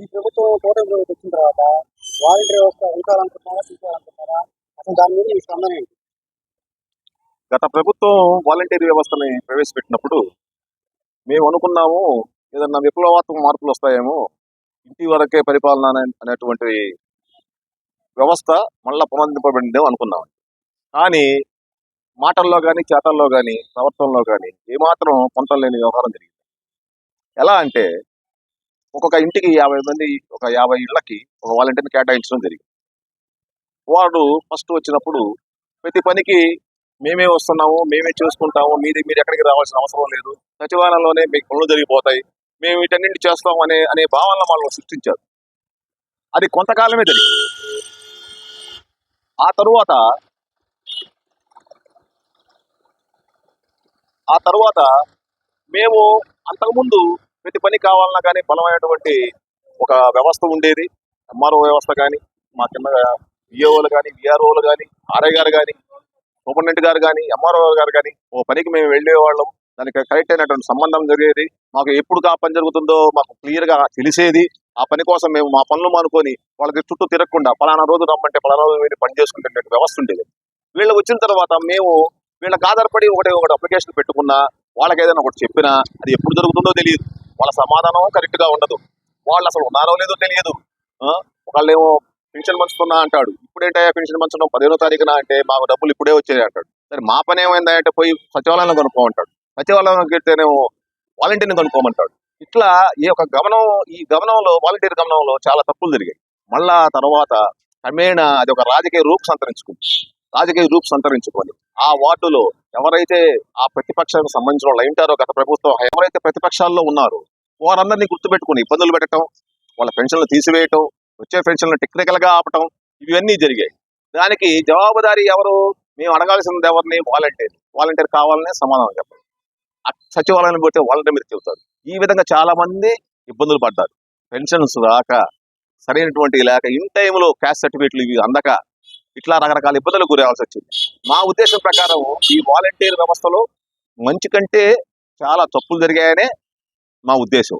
ఈ ప్రభుత్వం కూటమి ప్రభుత్వం వచ్చిన తర్వాత వాలంటీర్ వ్యవస్థ ఉంచాలనుకుంటున్నారా, తీసేయాలనుకుంటున్నారా? అసలు దాని మీద మీ స్పందన ఏంటి? గత ప్రభుత్వం వాలంటీర్ వ్యవస్థని ప్రవేశపెట్టినప్పుడు మేము అనుకున్నాము ఏదన్నా విప్లవాత్మక మార్పులు వస్తాయేమో, ఇంటి వరకే పరిపాలన అనేటువంటి వ్యవస్థ మళ్ళా పునరుద్ధరింపబడిందేమో అనుకున్నాం. కానీ మాటల్లో కానీ, చేతల్లో కానీ, ప్రవర్తనలో కానీ ఏమాత్రం పొంతం లేని వ్యవహారం జరిగింది. ఎలా అంటే ఒక్కొక్క ఇంటికి 50 మంది, ఒక 50 ఇళ్లకి ఒక వాలంటీర్ని కేటాయించడం జరిగింది. వాడు ఫస్ట్ వచ్చినప్పుడు ప్రతి పనికి మేమే వస్తున్నాము, మేమే చేసుకుంటాము, మీరు ఎక్కడికి రావాల్సిన అవసరం లేదు, సచివాలయంలోనే మీకు పనులు జరిగిపోతాయి, మేము వీటన్నింటి చేస్తాం అనే భావన వాళ్ళు సృష్టించారు. అది కొంతకాలమే జరిగింది. ఆ తరువాత మేము అంతకుముందు ప్రతి పని కావాలన్నా కానీ బలమైనటువంటి ఒక వ్యవస్థ ఉండేది. ఎంఆర్ఓ వ్యవస్థ కానీ, మా కింద విఏఓలు కానీ, విఆర్ఓలు కానీ, ఆర్ఐ గారు కానీ, సూపరింటెండెంట్ గారు కానీ, ఎంఆర్ఓ గారు కానీ ఓ పనికి మేము వెళ్ళేవాళ్ళం. దానికి కరెక్ట్ అయినటువంటి సంబంధం జరిగేది. మాకు ఎప్పుడు ఆ పని జరుగుతుందో మాకు క్లియర్ గా తెలిసేది. ఆ పని కోసం మేము మా పనులు మానుకొని వాళ్ళకి చుట్టూ తిరగకుండా పలానా రోజు రమ్మంటే పలానా రోజు వెళ్ళి పని చేసుకునే వ్యవస్థ ఉండేది. వీళ్ళు వచ్చిన తర్వాత మేము వీళ్ళకి ఆధారపడి ఒకటి అప్లికేషన్ పెట్టుకున్నా, వాళ్ళకి ఏదైనా ఒకటి చెప్పినా అది ఎప్పుడు జరుగుతుందో తెలియదు. వాళ్ళ సమాధానం కరెక్ట్ గా ఉండదు. వాళ్ళు అసలు ఉన్నారో లేదో తెలియదు. ఒకళ్ళేమో పెన్షన్ పంచుతున్నా అంటాడు. ఇప్పుడేంటయ్యా పెన్షన్ పంచడం 15వ తారీఖున అంటే మాకు డబ్బులు ఇప్పుడే వచ్చాయి అంటాడు. సరే మా పని ఏమైందా అంటే పోయి సచివాలయంలో కనుక్కోమంటాడు. సచివాలయం వెళ్తేనేమో వాలంటీర్ని కనుక్కోమంటాడు. ఇట్లా ఈ గమనంలో వాలంటీర్ గమనంలో చాలా తప్పులు జరిగాయి. మళ్ళా తర్వాత క్రమేణా అది ఒక రాజకీయ రూపు సంతరించుకొని ఆ వార్డులో ఎవరైతే ఆ ప్రతిపక్షానికి సంబంధించిన వాళ్ళు ఉంటారో, గత ప్రభుత్వం ఎవరైతే ప్రతిపక్షాల్లో ఉన్నారో వారందరినీ గుర్తుపెట్టుకుని ఇబ్బందులు పెట్టడం, వాళ్ళ పెన్షన్లు తీసివేయటం, వచ్చే పెన్షన్లు టెక్నికల్ గా ఆపటం, ఇవన్నీ జరిగాయి. దానికి జవాబుదారీ ఎవరు? మేము అడగాల్సింది ఎవరిని? వాలంటీర్ కావాలనే సమాధానం చెప్పాలి. సచివాలయాన్ని పోతే వాలంటీర్ మీరు చెబుతారు. ఈ విధంగా చాలా మంది ఇబ్బందులు పడ్డారు. పెన్షన్స్ రాక, సరైనటువంటి లేక, ఇన్ టైంలో క్యాస్ట్ సర్టిఫికేట్లు ఇవి అందక, ఇట్లా రకరకాల ఇబ్బందులకు గురవలసి వచ్చింది. మా ఉద్దేశం ప్రకారం ఈ వాలంటీర్ వ్యవస్థలో మంచి కంటే చాలా తప్పులు జరిగాయనే మా ఉద్దేశం.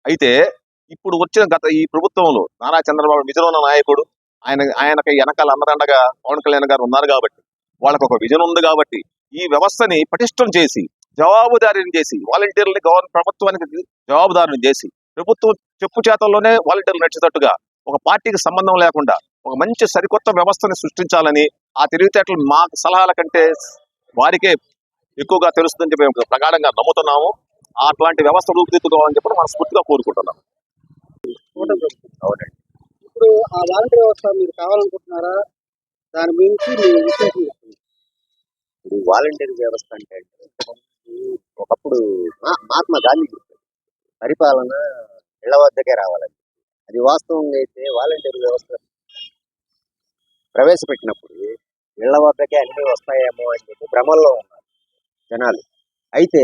అయితే ఇప్పుడు వచ్చిన ఈ ప్రభుత్వంలో నారా చంద్రబాబు విజన్ నాయకుడు, ఆయనకి వెనకాల అందరండగా పవన్ కళ్యాణ్ గారు ఉన్నారు కాబట్టి, వాళ్ళకు ఒక విజన్ ఉంది కాబట్టి ఈ వ్యవస్థని పటిష్టం చేసి జవాబుదారీని చేసి వాలంటీర్లని ప్రభుత్వానికి జవాబుదారీని చేసి ప్రభుత్వం చెప్పు చేతల్లోనే వాలంటీర్లు నడిచేటట్టుగా ఒక పార్టీకి సంబంధం లేకుండా ఒక మంచి సరికొత్త వ్యవస్థని సృష్టించాలని, ఆ తెలివితేటలు మా సలహాల కంటే వారికే ఎక్కువగా తెలుస్తుందని చెప్పి మేము ప్రగాఢంగా నమ్ముతున్నాము. అట్లాంటి వ్యవస్థ రూపుదిద్దుకోవాలని చెప్పి మనస్ఫూర్తిగా కోరుకుంటున్నాము. అవునండి. ఇప్పుడు ఆ వాలంటీర్ వ్యవస్థ మీరు కావాలనుకుంటున్నారా? దాని గురించి మీ విశ్లేషణ చెప్పండి. ఇప్పుడు వాలంటీర్ వ్యవస్థ అంటే ఒకప్పుడు మహాత్మా గాంధీ చెప్పారు, పరిపాలన ఇళ్ల వద్దకే రావాలని. అది వాస్తవంగా అయితే వాలంటీర్ వ్యవస్థ ప్రవేశపెట్టినప్పుడు ఇళ్ల వద్దకే అన్ని వస్తాయేమో అని చెప్పి భ్రమల్లో ఉన్నారు జనాలు. అయితే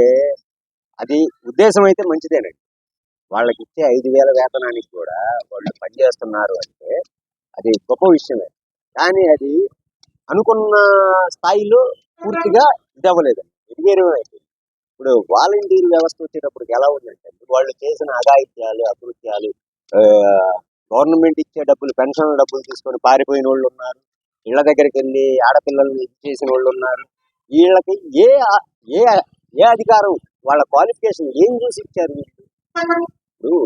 అది ఉద్దేశం అయితే మంచిదేనండి. వాళ్ళకి ఇచ్చే 5,000 వేతనానికి కూడా వాళ్ళు పనిచేస్తున్నారు అంటే అది గొప్ప విషయమే. కానీ అది అనుకున్న స్థాయిలో పూర్తిగా ఇది అవ్వలేదండి, నిర్వీర్యమైంది. ఇప్పుడు వాలంటీర్ వ్యవస్థ వచ్చేటప్పటికి ఎలా ఉందంటే, వాళ్ళు చేసిన అఘాయిత్యాలు, అకృత్యాలు, గవర్నమెంట్ ఇచ్చే డబ్బులు, పెన్షన్ డబ్బులు తీసుకొని పారిపోయిన వాళ్ళు ఉన్నారు, ఇళ్ల దగ్గరికి వెళ్ళి ఆడపిల్లల్ని ఇది చేసిన వాళ్ళు ఉన్నారు. వీళ్ళకి ఏ ఏ ఏ అధికారం, వాళ్ళ క్వాలిఫికేషన్ ఏం చూసి ఇచ్చారు? ఇప్పుడు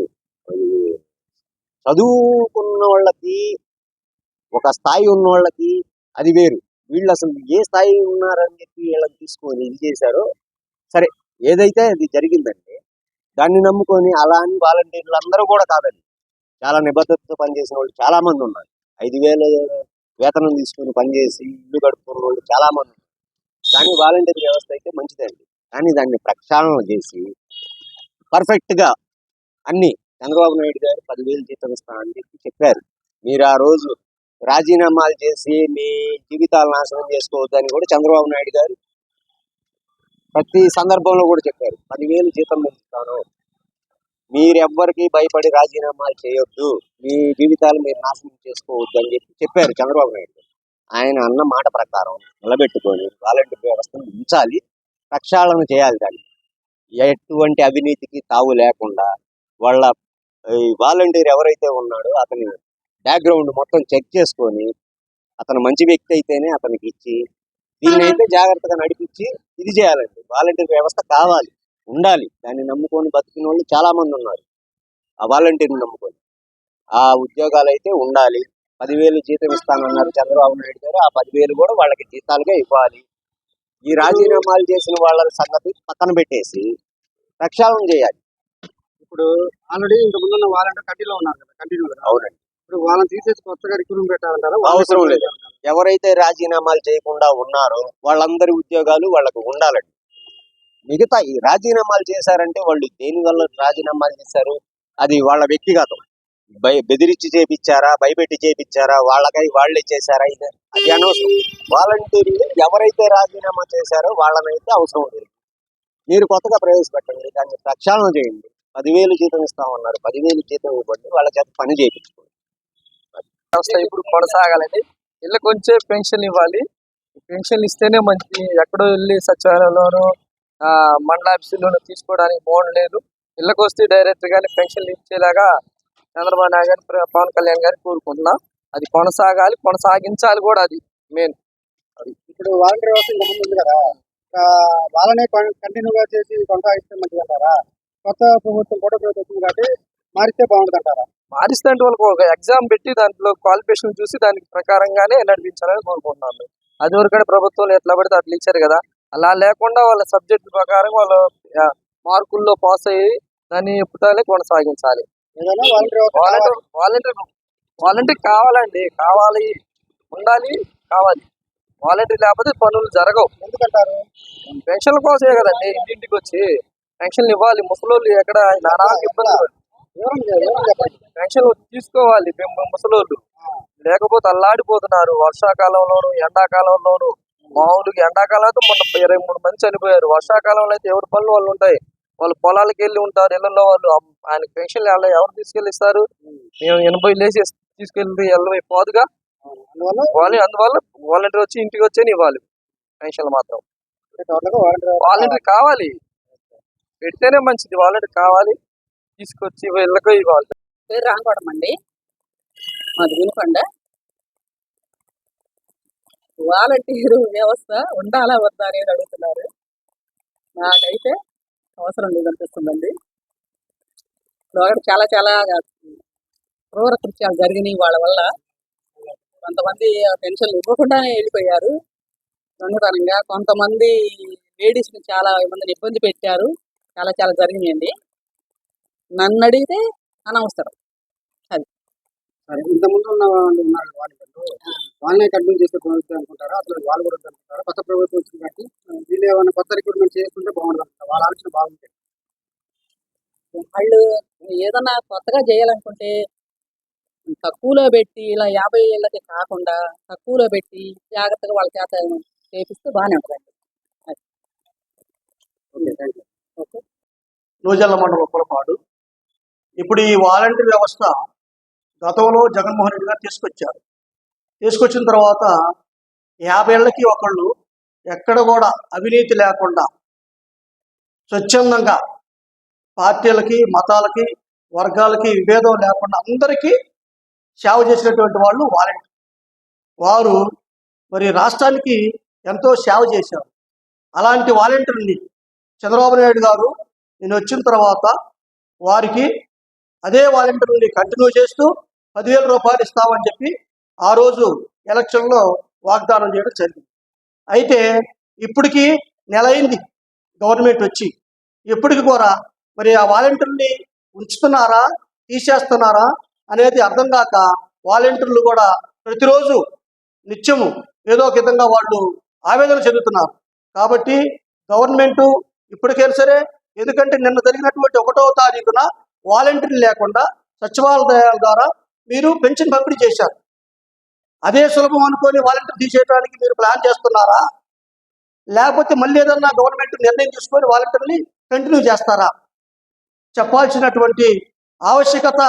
చదువుకున్న వాళ్ళకి ఒక స్థాయి ఉన్న వాళ్ళకి అది వేరు. వీళ్ళు అసలు ఏ స్థాయి ఉన్నారని చెప్పి వీళ్ళని తీసుకొని ఇది చేశారో, సరే ఏదైతే అది జరిగిందండి, దాన్ని నమ్ముకొని అలా అని వాలంటీర్లు అందరూ కూడా కాదండి, చాలా నిబద్ధతతో పనిచేసిన వాళ్ళు చాలా మంది ఉన్నారు. 5,000 వేతనం తీసుకుని పనిచేసి ఇల్లు గడుపుకున్న వాళ్ళు చాలా మంది ఉన్నారు. కానీ వాలంటీర్ వ్యవస్థ అయితే మంచిదండి. కానీ దాన్ని ప్రక్షాళన చేసి పర్ఫెక్ట్ గా అన్ని, చంద్రబాబు నాయుడు గారు 10,000 జీతం ఇస్తా అని చెప్పారు. మీరు ఆ రోజు రాజీనామాలు చేసి మీ జీవితాలు నాశనం చేసుకోవద్దని కూడా చంద్రబాబు నాయుడు గారు ప్రతి సందర్భంలో కూడా చెప్పారు. 10,000 జీతం ఇస్తాను, మీరెవ్వరికి భయపడి రాజీనామాలు చేయొద్దు, మీ జీవితాలు మీరు నాశనం చేసుకోవద్దు అని చెప్పారు చంద్రబాబు నాయుడు గారు. ఆయన అన్న మాట ప్రకారం నిలబెట్టుకొని వాలంటీర్ వ్యవస్థను ఉంచాలి, ప్రక్షాళన చేయాలి. దాన్ని ఎటువంటి అవినీతికి తావు లేకుండా వాళ్ళ ఈ వాలంటీర్ ఎవరైతే ఉన్నాడో అతని బ్యాక్గ్రౌండ్ మొత్తం చెక్ చేసుకొని అతను మంచి వ్యక్తి అయితేనే అతనికి ఇచ్చి దీన్ని అయితే జాగ్రత్తగా నడిపించి ఇది చేయాలండి. వాలంటీర్ వ్యవస్థ కావాలి, ఉండాలి. దాన్ని నమ్ముకొని బతికిన వాళ్ళు చాలా మంది ఉన్నారు. ఆ వాలంటీర్ని నమ్ముకొని ఆ ఉద్యోగాలు అయితే ఉండాలి. 10,000 జీతం ఇస్తానన్నారు చంద్రబాబు నాయుడు గారు. ఆ 10,000 కూడా వాళ్ళకి జీతాలుగా ఇవ్వాలి. ఈ రాజీనామాలు చేసిన వాళ్ళ సంగతి పక్కన పెట్టేసి ప్రక్షాళన చేయాలి. ఇప్పుడు ఆల్రెడీ ఇంత ముందు ఉన్న వాలంటీర్ కంటిన్యూ ఉన్నారు కదా, కంటిన్యూ కదా. అవునండి, ఇప్పుడు వాళ్ళని తీసేసి కొత్తగా రిక్రూట్మెంట్ పెట్టాలంటారా? అవసరం లేదు. ఎవరైతే రాజీనామాలు చేయకుండా ఉన్నారో వాళ్ళందరి ఉద్యోగాలు వాళ్ళకు ఉండాలండి. మిగతా ఈ రాజీనామాలు చేశారంటే వాళ్ళు దేని వల్ల రాజీనామాలు చేశారు, అది వాళ్ళ వ్యక్తిగతం. బెదిరించి చేపించారా, భయపెట్టి చేపించారా, వాళ్ళకై వాళ్ళే చేశారా, ఇది అది అనవసరం. వాలంటీర్లు ఎవరైతే రాజీనామా చేశారో వాళ్ళనైతే అవసరం లేదు. మీరు కొత్తగా ప్రవేశపెట్టండి, దాన్ని ప్రక్షాళన చేయండి. 10,000 జీతం ఇస్తామన్నారు, 10,000 జీతం ఇవ్వండి, వాళ్ళ చేత పని చేయించుకోండి. వ్యవస్థ ఇప్పుడు కొనసాగాలండి. ఇళ్ళకి వచ్చే పెన్షన్ ఇవ్వాలి. పెన్షన్ ఇస్తేనే మంచిది. ఎక్కడో వెళ్ళి సచివాలయంలోనూ మండల ఆఫీసుల్లోనూ తీసుకోవడానికి బాగుండలేదు. ఇళ్ళకి వస్తే డైరెక్ట్ గానే పెన్షన్లు ఇచ్చేలాగా చంద్రబాబు నాయుడు గారు, పవన్ కళ్యాణ్ గారు కోరుకుంటున్నా. అది కొనసాగాలి, కొనసాగించాలి కూడా. అది మెయిన్. ఇప్పుడు వాలంటీర్ వ్యవస్థ ఇంత ముందు ఉంది కదా, వాళ్ళనే కంటిన్యూగా చేసి కొనసాగిస్తే మంచిది అంటారా? కొత్త ప్రభుత్వం కూడా ప్రభుత్వం కాబట్టి మారిస్తే బాగుంటుంది అంటారా? మారిస్తే అంటే వాళ్ళకి ఒక ఎగ్జామ్ పెట్టి దాంట్లో క్వాలిఫికేషన్ చూసి దానికి ప్రకారంగానే నడిపించాలని కోరుకుంటున్నాను. అది వరకు ప్రభుత్వం ఎట్లా పడితే అట్లా ఇచ్చారు కదా, అలా లేకుండా వాళ్ళ సబ్జెక్ట్ ప్రకారం వాళ్ళు మార్కుల్లో పాస్ అయ్యి దాన్ని పుట్టాలి, కొనసాగించాలి. ఏదైనా వాలంటీర్ వ్యవస్థ కావాలి. వాలంటీర్ కావాలండి, కావాలి, ఉండాలి, కావాలి. వాలంటీర్ లేకపోతే పనులు జరగవు. ఎందుకంటారు? పెన్షన్ల కోసమే కదండి ఇంటింటికి వచ్చి పెన్షన్లు ఇవ్వాలి. ముసలోళ్ళు ఎక్కడ నానా ఇబ్బందులు. పెన్షన్లు తీసుకోవాలి ముసలోళ్ళు, లేకపోతే అల్లాడిపోతున్నారు. వర్షాకాలంలోను, ఎండాకాలంలోను. మామూలుగా ఎండాకాలం అయితే మొన్న 23 మంది చనిపోయారు. వర్షాకాలంలో అయితే ఎవరి పనులు వాళ్ళు ఉంటాయి. వాళ్ళు పొలాలకు వెళ్ళి ఉంటారు, ఇళ్లలో వాళ్ళు. ఆయన పెన్షన్లు ఎవరు తీసుకెళ్ళి ఇస్తారు? మేము 80 లేసి తీసుకెళ్ళి వెళ్ళి పోదుగా. అందువల్ల వాలంటీర్ వచ్చి ఇంటికి వచ్చేని ఇవ్వాలి పెన్షన్లు మాత్రం. వాలంటీర్ కావాలి, పెడితేనే మంచిది. వాలంటీర్ కావాలి, తీసుకొచ్చి వీళ్ళకు ఇవ్వాలి. పేరు రాంకోవడం అండి, మాది వినుకొండ. వాలంటీరు వ్యవస్థ ఉండాలా వద్దా అనేది అడుగుతున్నారు. నాకైతే అవసరం లేదనిపిస్తుందండి. ఇప్పుడు చాలా చాలా క్రూర కృత్యాలు జరిగినాయి వాళ్ళ వల్ల. కొంతమంది పెన్షన్లు ఇవ్వకుండానే వెళ్ళిపోయారు దొంగతనంగా. కొంతమంది లేడీస్ని చాలా మందిని ఇబ్బంది పెట్టారు. చాలా చాలా జరిగినాయండి. నన్ను అడిగితే అనవసరం. సరే, ఇంత ముందు ఉన్న వాళ్ళు ఉన్నారు వాలంటీర్లు, వాళ్ళనే కంటిన్యూ చేస్తే బాగుంటుంది అనుకుంటారా? అసలు వాళ్ళు కూడా అనుకుంటారా? కొత్త ప్రభుత్వం వచ్చింది కాబట్టి వీళ్ళు ఏమైనా కొత్త రిక్రూట్మెంట్ చేసుకుంటే బాగుంటుంది అంటారా? వాళ్ళ ఆలోచన బాగుంటుంది. వాళ్ళు ఏదన్నా కొత్తగా చేయాలనుకుంటే తక్కువలో పెట్టి, ఇలా 50 ఏళ్ళకి కాకుండా తక్కువలో పెట్టి జాగ్రత్తగా వాళ్ళ చేత చేపిస్తే బాగానే ఉంటుందండి. Okay, thank you. ఓకే. నూజల్ల మండలం ఉప్పలపాడు. ఇప్పుడు ఈ వాలంటీర్ వ్యవస్థ గతంలో జగన్మోహన్ రెడ్డి గారు తీసుకొచ్చిన తర్వాత 50 ఏళ్ళకి ఒకళ్ళు ఎక్కడ కూడా అవినీతి లేకుండా స్వచ్ఛందంగా పార్టీలకి, మతాలకి, వర్గాలకి విభేదం లేకుండా అందరికీ సేవ చేసినటువంటి వాళ్ళు వాలంటీర్. వారు మరి రాష్ట్రానికి ఎంతో సేవ చేశారు. అలాంటి వాలంటీర్ని చంద్రబాబు నాయుడు గారు నేను వచ్చిన తర్వాత వారికి అదే వాలంటీర్ని కంటిన్యూ చేస్తూ 10,000 రూపాయలు ఇస్తామని చెప్పి ఆ రోజు ఎలక్షన్లో వాగ్దానం చేయడం జరిగింది. అయితే ఇప్పటికీ నెల అయింది గవర్నమెంట్ వచ్చి. ఇప్పటికి కూడా మరి ఆ వాలంటీర్ని ఉంచుతున్నారా, తీసేస్తున్నారా అనేది అర్థం కాక వాలంటీర్లు కూడా ప్రతిరోజు నిత్యము ఏదో ఒక విధంగా వాళ్ళు ఆవేదన చెందుతున్నారు. కాబట్టి గవర్నమెంటు ఇప్పటికైనా సరే, ఎందుకంటే నిన్న జరిగినటువంటి 1వ తారీఖున వాలంటీర్లు లేకుండా సచివాలయాల ద్వారా మీరు పెన్షన్ పంపిణీ చేశారు. అదే సులభం అనుకొని వాలంటీర్ తీసేయడానికి మీరు ప్లాన్ చేస్తున్నారా, లేకపోతే మళ్ళీ ఏదన్నా గవర్నమెంట్ నిర్ణయం తీసుకొని వాలంటీర్ని కంటిన్యూ చేస్తారా? చెప్పాల్సినటువంటి ఆవశ్యకత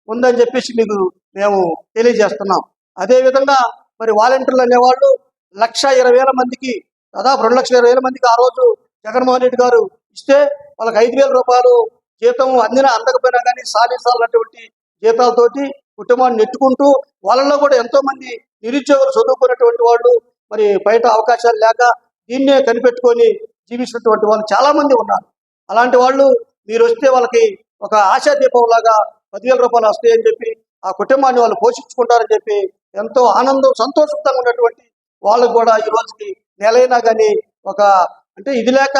ఉందని చెప్పేసి మీకు మేము తెలియజేస్తున్నాం. అదేవిధంగా మరి వాలంటీర్లు అనేవాళ్ళు 1,20,000 మందికి, దాదాపు 2,20,000 మందికి ఆ రోజు జగన్మోహన్ రెడ్డి గారు ఇస్తే వాళ్ళకి 5,000 రూపాయలు జీతం అందకపోయినా కానీ సాలిసాలటువంటి జీతాలతోటి కుటుంబాన్ని నెట్టుకుంటూ వాళ్ళలో కూడా ఎంతో మంది నిరుద్యోగులు చదువుకున్నటువంటి వాళ్ళు మరి బయట అవకాశాలు లేక దీన్నే కనిపెట్టుకొని జీవిస్తున్నటువంటి వాళ్ళు చాలా మంది ఉన్నారు. అలాంటి వాళ్ళు మీరు వస్తే వాళ్ళకి ఒక ఆశాదీపం లాగా 10,000 రూపాయలు వస్తాయని చెప్పి ఆ కుటుంబాన్ని వాళ్ళు పోషించుకుంటారని చెప్పి ఎంతో ఆనందం సంతోషంగా ఉన్నటువంటి వాళ్ళకు కూడా ఈ రోజుకి నెలైనా కానీ ఒక అంటే ఇది లేక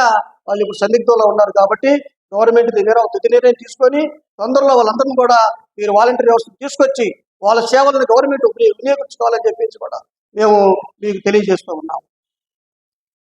వాళ్ళు ఇప్పుడు సందిగ్ధంలో ఉన్నారు. కాబట్టి గవర్నమెంట్ దగ్గర ఒక తుది నిర్ణయం తీసుకొని తొందరలో వాళ్ళందరినీ కూడా మీరు వాలంటీర్ వ్యవస్థ తీసుకొచ్చి వాళ్ళ సేవలను గవర్నమెంట్ వినియోగించుకోవాలని చెప్పేసి కూడా మేము మీకు తెలియజేస్తూ ఉన్నాం.